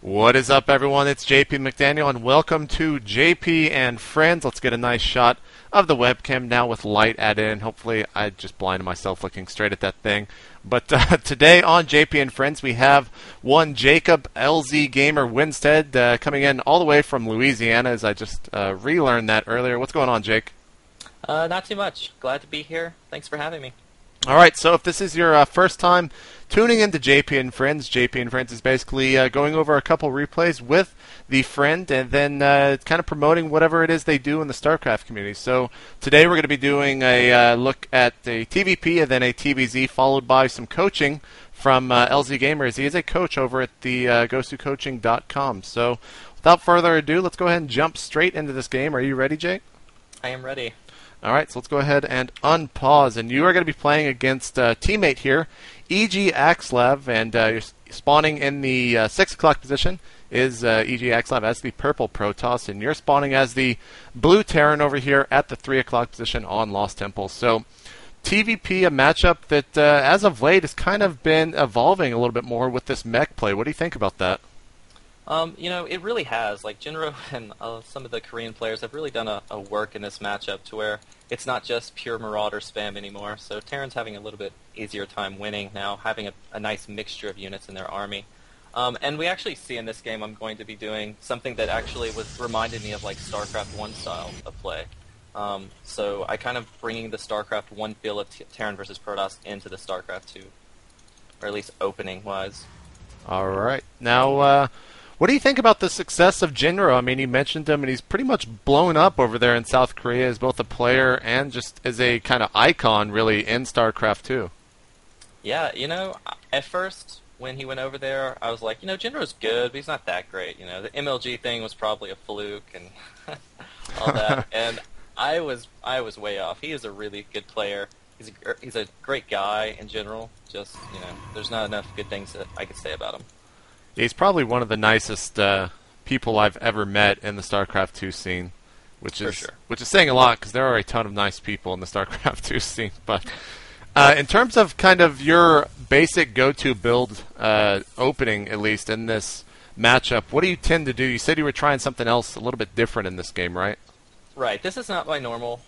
What is up, everyone? It's JP McDaniel, and welcome to JP and Friends. Let's get a nice shot of the webcam now with light added in. Hopefully, I just blinded myself looking straight at that thing. But today on JP and Friends, we have one EG.LzGaMeR Winstead coming in all the way from Louisiana, as I just relearned that earlier. What's going on, Jake? Not too much. Glad to be here. Thanks for having me. All right, so if this is your first time tuning into JP and Friends is basically going over a couple replays with the friend and then kind of promoting whatever it is they do in the StarCraft community. So today we're going to be doing a look at a TVP and then a TVZ, followed by some coaching from EG.LzGaMeR, as he is a coach over at the gosucoaching.com. So without further ado, let's go ahead and jump straight into this game. Are you ready, Jake? I am ready. All right, so let's go ahead and unpause. And you are going to be playing against a teammate here, EG.IdrA, and you're spawning in the 6 o'clock position is EG.IdrA as the purple Protoss, and you're spawning as the blue Terran over here at the 3 o'clock position on Lost Temple. So TVP, a matchup that as of late has kind of been evolving a little bit more with this mech play. What do you think about that? It really has. Like, Jinro and some of the Korean players have really done a work in this matchup to where it's not just pure Marauder spam anymore. So Terran's having a little bit easier time winning now, having a nice mixture of units in their army. And we actually see in this game I'm going to be doing something that actually reminded me of like StarCraft 1 style of play. So I kind of bringing the StarCraft 1 feel of Terran versus Protoss into the StarCraft 2, or at least opening-wise. All right. Now, what do you think about the success of Jinro? I mean, you mentioned him, and he's pretty much blown up over there in South Korea as both a player and just as a kind of icon, really, in StarCraft 2. Yeah, at first, when he went over there, I was like, Jinro's good, but he's not that great. The MLG thing was probably a fluke and all that. And I was way off. He is a really good player. He's a great guy in general. Just, there's not enough good things that I could say about him. He's probably one of the nicest people I've ever met in the StarCraft 2 scene, which is saying a lot because there are a ton of nice people in the StarCraft 2 scene. But in terms of kind of your basic go-to build opening, at least in this matchup, what do you tend to do? You said you were trying something else a little bit different in this game, right? Right. This is not my normal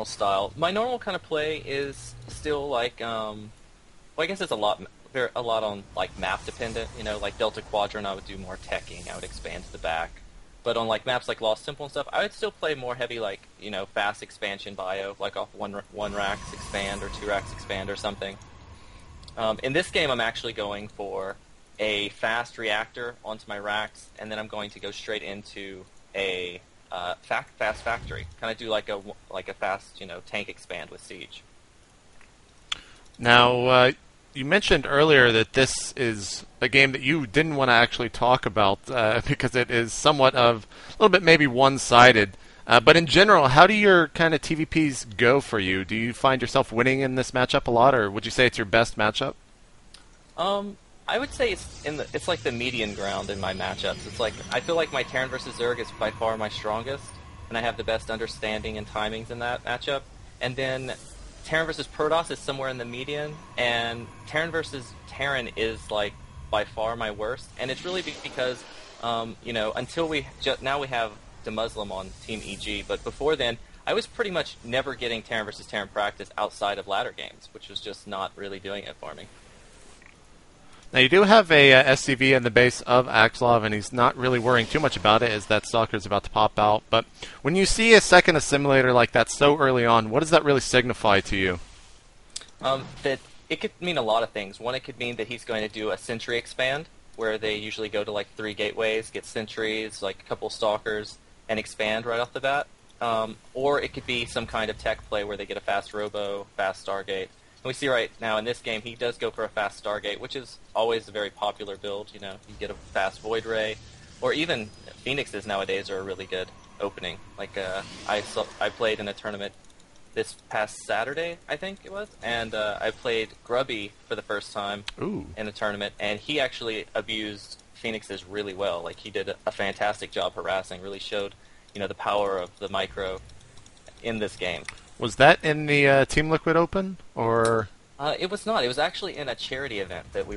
style. My normal kind of play is still like, I guess it's a lot on like map dependent. Like Delta Quadrant, I would do more teching. I would expand to the back. But on like maps like Lost Temple and stuff, I would still play more heavy, like fast expansion bio, like off one racks expand or 2 racks expand or something. In this game, I'm actually going for a fast reactor onto my racks, and then I'm going to go straight into a fast factory. Kind of do like a fast tank expand with siege. Now, you mentioned earlier that this is a game that you didn't want to actually talk about because it is somewhat of a little bit maybe one-sided. But in general, how do your kind of TVPs go for you? Do you find yourself winning in this matchup a lot, or would you say it's your best matchup? I would say it's like the median ground in my matchups. It's like I feel like my Terran versus Zerg is by far my strongest, and I have the best understanding and timings in that matchup. And then Terran versus Protoss is somewhere in the median, and Terran versus Terran is like by far my worst. And it's really because until now we have the Muslim on Team EG, but before then I was pretty much never getting Terran versus Terran practice outside of ladder games, which was just not really doing it for me. Now, you do have a SCV in the base of Axlov, and he's not really worrying too much about it as that Stalker's about to pop out. But when you see a second assimilator like that so early on, what does that really signify to you? That it could mean a lot of things. One, it could mean that he's going to do a sentry expand, where they usually go to like 3 gateways, get sentries, like a couple Stalkers, and expand right off the bat. Or it could be some kind of tech play where they get a fast Robo, fast Stargate. And we see right now in this game, he does go for a fast Stargate, which is always a very popular build. You get a fast Void Ray, or even Phoenixes nowadays are a really good opening. Like I played in a tournament this past Saturday, I think it was, and I played Grubby for the first time in a tournament, and he actually abused Phoenixes really well. Like he did a fantastic job harassing. Really showed the power of the micro in this game. Was that in the Team Liquid Open, or It was not. It was actually in a charity event that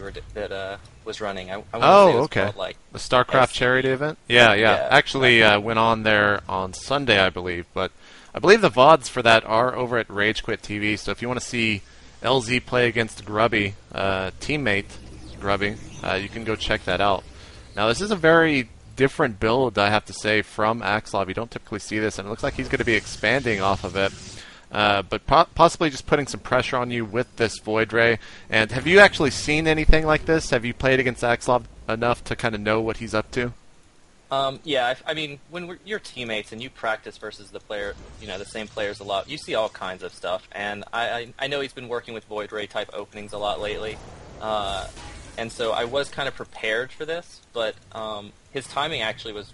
was running. I want to say it Oh, was okay. called like The StarCraft charity SC. event? Yeah, yeah. Yeah, that Actually, kind of thing. went on there on Sunday, I believe. But I believe the VODs for that are over at Rage Quit TV. So if you want to see LZ play against Grubby, teammate Grubby, you can go check that out. Now, this is a very different build, I have to say, from Axlov. You don't typically see this, and it looks like he's going to be expanding off of it. But possibly just putting some pressure on you with this Void Ray. And have you actually seen anything like this? Have you played against Axlov enough to kind of know what he's up to? Yeah, I mean, when you're teammates and you practice versus the player, the same players a lot, you see all kinds of stuff. And I know he's been working with Void Ray type openings a lot lately. And so I was kind of prepared for this, but his timing actually was,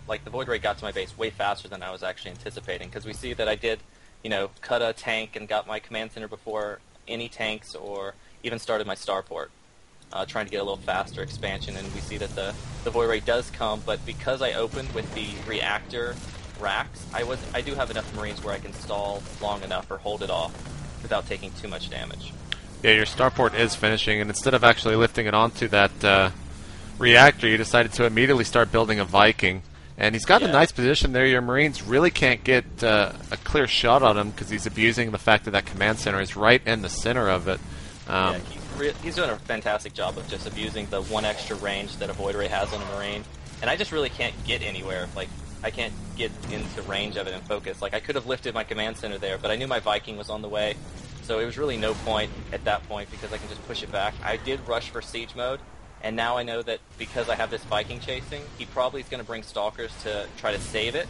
like the Void Ray got to my base way faster than I was actually anticipating, because we see that I did, cut a tank and got my command center before any tanks or even started my starport, trying to get a little faster expansion, and we see that the Void Ray does come, but because I opened with the reactor racks, I do have enough Marines where I can stall long enough or hold it off without taking too much damage. Yeah, your starport is finishing, and instead of actually lifting it onto that reactor, you decided to immediately start building a Viking. And he's got a nice position there. Your Marines really can't get a clear shot on him because he's abusing the fact that that command center is right in the center of it. Yeah, he's doing a fantastic job of just abusing the one extra range that a Void Ray has on a Marine. And I just really can't get anywhere. Like, I can't get into range of it and focus. Like, I could have lifted my command center there, but I knew my Viking was on the way. So it was really no point at that point because I can just push it back. I did rush for siege mode. And now I know that because I have this Viking chasing, he probably is going to bring Stalkers to try to save it.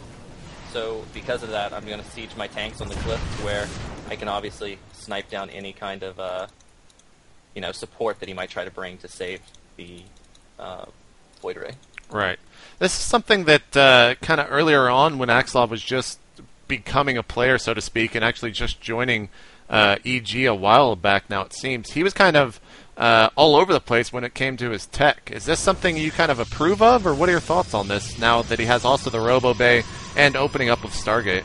So because of that, I'm going to siege my tanks on the cliff where I can obviously snipe down any kind of, support that he might try to bring to save the Void Ray. Right. This is something that kind of earlier on when Axlov was just becoming a player, so to speak, and actually just joining EG a while back now, it seems, he was kind of all over the place when it came to his tech. Is this something you kind of approve of, or what are your thoughts on this now that he has also the Robo Bay and opening up of Stargate?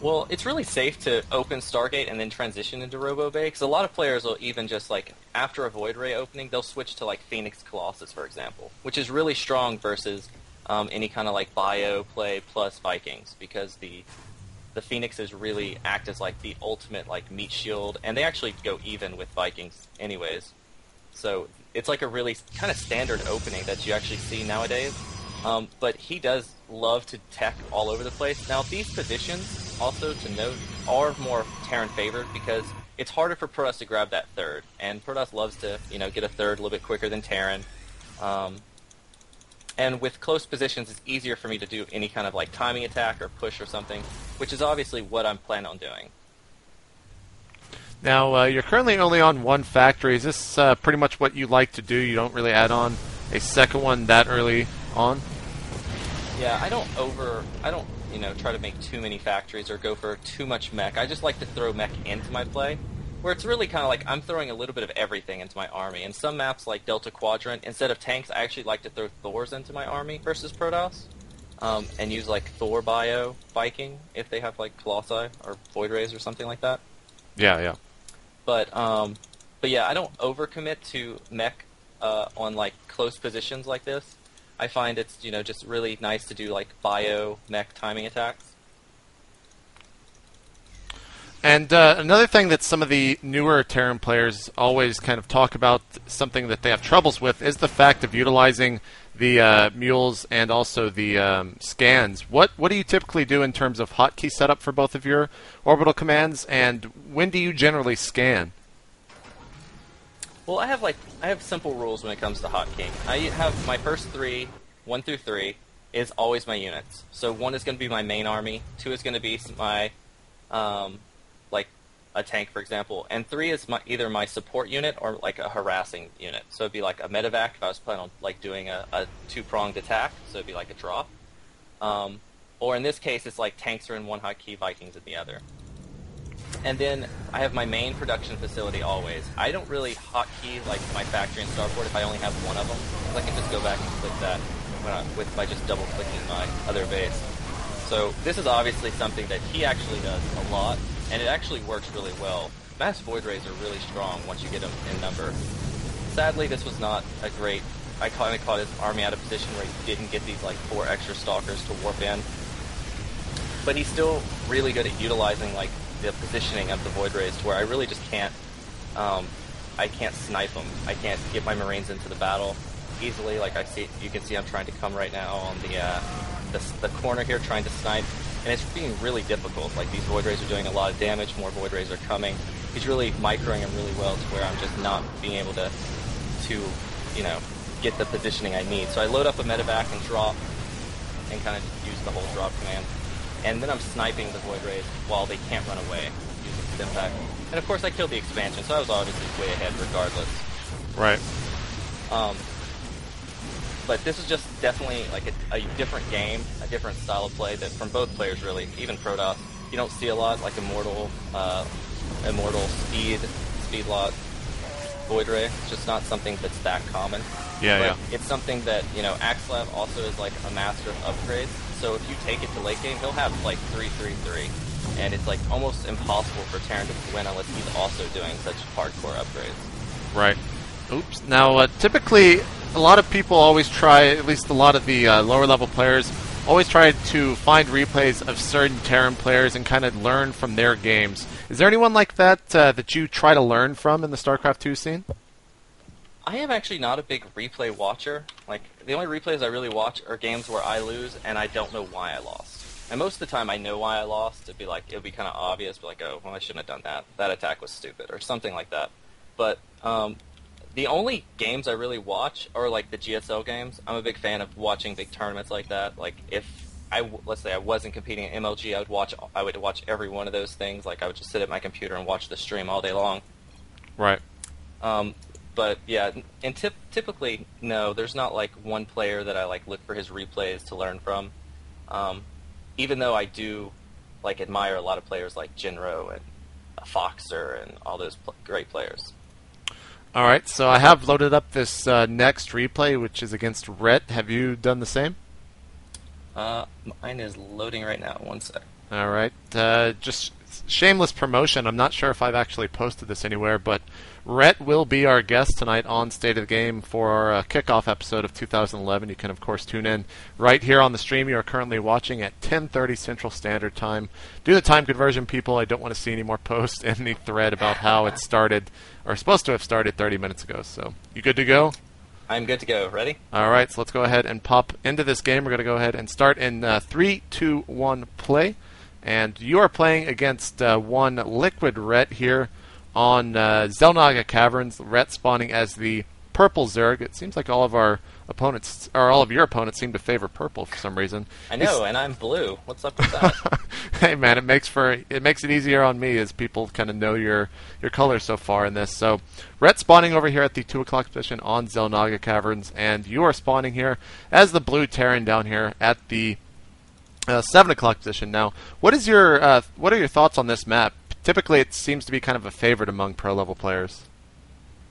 Well, it's really safe to open Stargate and then transition into Robo Bay, because a lot of players will even just, like, after a Void Ray opening, they'll switch to, like, Phoenix Colossus, for example, which is really strong versus any kind of, like, bio play plus Vikings, because the Phoenixes really act as like the ultimate like meat shield, and they actually go even with Vikings anyways. So it's like a really kind of standard opening that you actually see nowadays. But he does love to tech all over the place. Now these positions, also to note, are more Terran favored because it's harder for Protoss to grab that third, and Protoss loves to get a third a little bit quicker than Terran. And with close positions, it's easier for me to do any kind of like timing attack or push or something, which is obviously what I'm planning on doing. Now, you're currently only on one factory. Is this pretty much what you like to do? You don't really add on a second one that early on? Yeah, I don't try to make too many factories or go for too much mech. I just like to throw mech into my play, where it's really kind of like I'm throwing a little bit of everything into my army. In some maps like Delta Quadrant, instead of tanks, I actually like to throw Thors into my army versus Protoss, and use like Thor bio Viking if they have like Colossi or Void Rays or something like that. Yeah, yeah. But yeah, I don't overcommit to mech on like close positions like this. I find it's just really nice to do like bio mech timing attacks. And another thing that some of the newer Terran players always kind of talk about, something that they have troubles with, is the fact of utilizing the mules and also the scans. What do you typically do in terms of hotkey setup for both of your orbital commands, and when do you generally scan? Well, I have simple rules when it comes to hotkeying. I have my first 1 through 3, is always my units. So 1 is going to be my main army, 2 is going to be my like a tank, for example, and 3 is either my support unit or like a harassing unit. So it'd be like a medevac if I was planning on like doing a 2-pronged attack, so it'd be like a drop. Or in this case, it's like tanks are in one hotkey, Vikings in the other. And then I have my main production facility always. I don't really hotkey like my factory and starport if I only have one of them, because I can just go back and click that by just double clicking my other base. So this is obviously something that he actually does a lot, and it actually works really well. Mass Void Rays are really strong once you get them in number. Sadly, this was not a great... I kind of caught his army out of position where he didn't get these like 4 extra stalkers to warp in. But he's still really good at utilizing like the positioning of the Void Rays to where I really just can't... I can't snipe him. I can't get my Marines into the battle easily. Like you can see I'm trying to come right now on the corner here trying to snipe. And it's being really difficult. Like these Void Rays are doing a lot of damage, more Void Rays are coming. He's really microing him really well to where I'm just not being able to you know, get the positioning I need. So I load up a medevac and drop and kind of use the whole drop command. And then I'm sniping the Void Rays while they can't run away using Stimpack. And of course I killed the expansion, so I was obviously way ahead regardless. Right. But this is just definitely like a different game, a different style of play that from both players really, even Protoss. You don't see a lot like Immortal speed lot, Void Ray. It's just not something that's that common. Yeah. It's something that, you know, Axelav also is like a master of upgrades. So if you take it to late game, he'll have like 3-3-3. And it's like almost impossible for Terran to win unless he's also doing such hardcore upgrades. Right. Oops. Now, typically, a lot of people always try, at least a lot of the lower level players, always try to find replays of certain Terran players and kind of learn from their games. Is there anyone like that that you try to learn from in the StarCraft 2 scene? I am actually not a big replay watcher. Like, the only replays I really watch are games where I lose and I don't know why I lost. And most of the time I know why I lost. It would be kind of obvious, but like, oh, well, I shouldn't have done that. That attack was stupid, or something like that. But the only games I really watch are like the GSL games. I'm a big fan of watching big tournaments like that. Like let's say I wasn't competing in MLG, I would watch every one of those things. Like I would just sit at my computer and watch the stream all day long. Right. But yeah, and typically no, there's not like one player that I like look for his replays to learn from. Even though I do like admire a lot of players like Jinro and Foxer and all those great players. All right, so I have loaded up this next replay, which is against Rhett. Have you done the same? Mine is loading right now. One sec. All right. Just shameless promotion. I'm not sure if I've actually posted this anywhere, but Rhett will be our guest tonight on State of the Game for our kickoff episode of 2011. You can, of course, tune in right here on the stream you are currently watching at 10:30 Central Standard Time. Do the time conversion, people. I don't want to see any more posts in the thread about how it started, or supposed to have started 30 minutes ago. So, you good to go? I'm good to go. Ready? All right, so let's go ahead and pop into this game. We're going to go ahead and start in 3, 2, 1, play. And you are playing against one Liquid Rhett here on Xel'Naga Caverns. Rhett spawning as the purple Zerg. It seems like all of our opponents, or all of your opponents, seem to favor purple for some reason. I know, and I'm blue. What's up with that? Hey man, it makes it easier on me as people kind of know your colors so far in this. So Rhett spawning over here at the 2 o'clock position on Xel'Naga Caverns, and you are spawning here as the blue Terran down here at the 7 o'clock position. Now, what are your thoughts on this map? Typically, it seems to be kind of a favorite among pro-level players.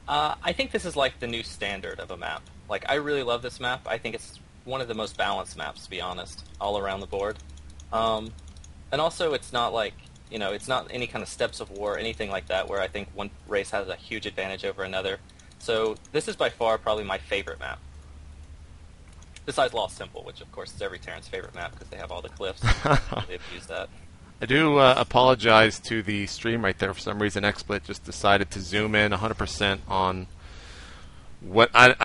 I think this is like the new standard of a map. Like, I really love this map. I think it's one of the most balanced maps, to be honest, all around the board. And also, it's not like, you know, it's not any kind of steps of war or anything like that where I think one race has a huge advantage over another. So this is by far probably my favorite map. Besides Lost Temple, which of course is every Terran's favorite map because they have all the cliffs. They've used that. I do apologize to the stream right there. For some reason, XSplit just decided to zoom in 100% on what I